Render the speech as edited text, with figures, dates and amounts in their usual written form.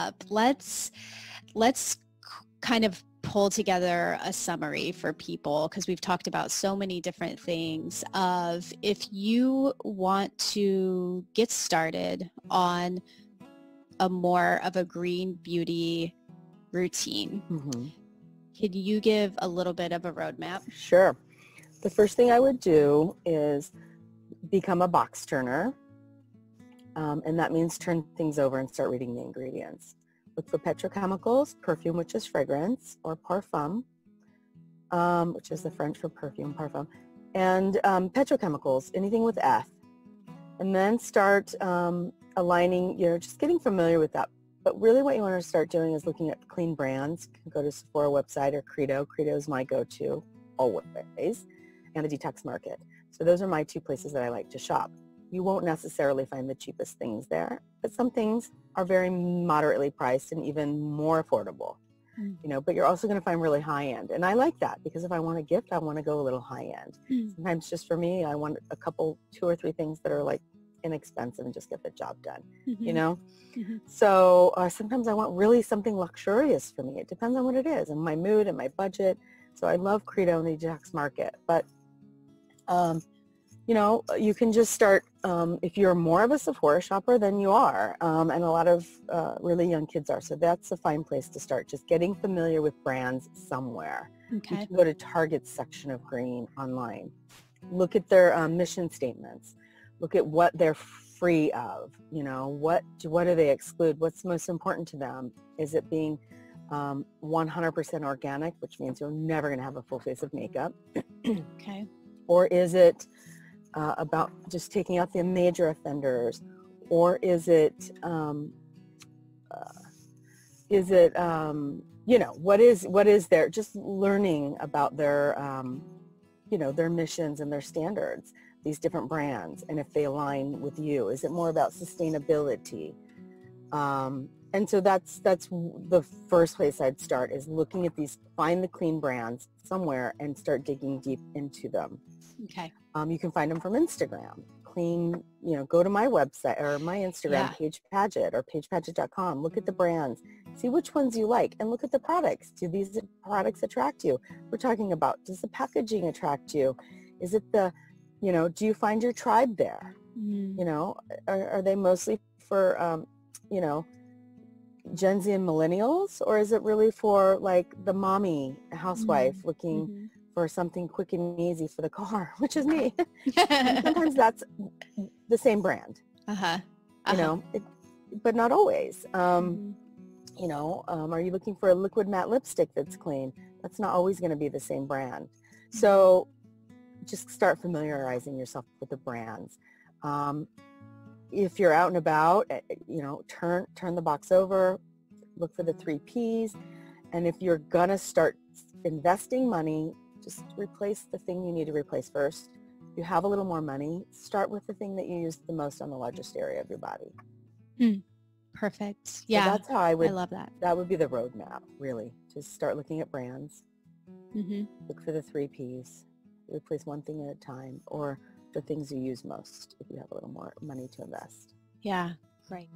up, let's kind of pull together a summary for people, because we've talked about so many different things of, if you want to get started on a more of a green beauty routine, can you give a little bit of a roadmap? Sure. The first thing I would do is become a box turner. And that means turn things over and start reading the ingredients. Look for petrochemicals, perfume, which is fragrance, or parfum, which is the French for perfume, parfum, and petrochemicals, anything with F. And then start aligning, just getting familiar with that. But really what you want to start doing is looking at clean brands. You can go to Sephora website or Credo. Credo is my go-to always, and the Detox Market. So those are my two places that I like to shop. You won't necessarily find the cheapest things there, but some things are very moderately priced and even more affordable, but you're also going to find really high end. And I like that, because if I want a gift, I want to go a little high end. Sometimes just for me, I want a couple, 2 or 3 things that are like inexpensive and just get the job done, So sometimes I want really something luxurious for me. It depends on what it is and my mood and my budget. So I love Credo and the Detox Market, but you can just start, if you're more of a Sephora shopper than you are, and a lot of really young kids are. So that's a fine place to start, just getting familiar with brands somewhere. Okay. You can go to Target's section of green online. Look at their mission statements. Look at what they're free of. What do they exclude? What's most important to them? Is it being 100% organic, which means you're never going to have a full face of makeup? Okay. Or is it about just taking out the major offenders? Or is it what is their, just learning about their their missions and their standards, these different brands, and if they align with you. Is it more about sustainability? And so that's the first place I'd start, is looking at these, find the clean brands somewhere and start digging deep into them. Okay. You can find them from Instagram. Go to my website or my Instagram, Paige Padgett, or paigepadgett.com. Look at the brands, see which ones you like, and look at the products. Do these products attract you? We're talking about, does the packaging attract you? Is it do you find your tribe there? Are they mostly for, Gen Z and millennials, or is it really for like the mommy housewife looking for something quick and easy for the car, which is me? And sometimes that's the same brand, but not always. Are you looking for a liquid matte lipstick that's clean? That's not always going to be the same brand. So just start familiarizing yourself with the brands. If you're out and about, turn the box over, look for the 3 Ps. And if you're going to start investing money, just replace the thing you need to replace first. If you have a little more money, start with the thing that you use the most on the largest area of your body. Perfect. Yeah. So that's how I love that. That would be the roadmap, really. Just start looking at brands. Look for the 3 Ps. Replace one thing at a time, or the things you use most if you have a little more money to invest. Yeah, great.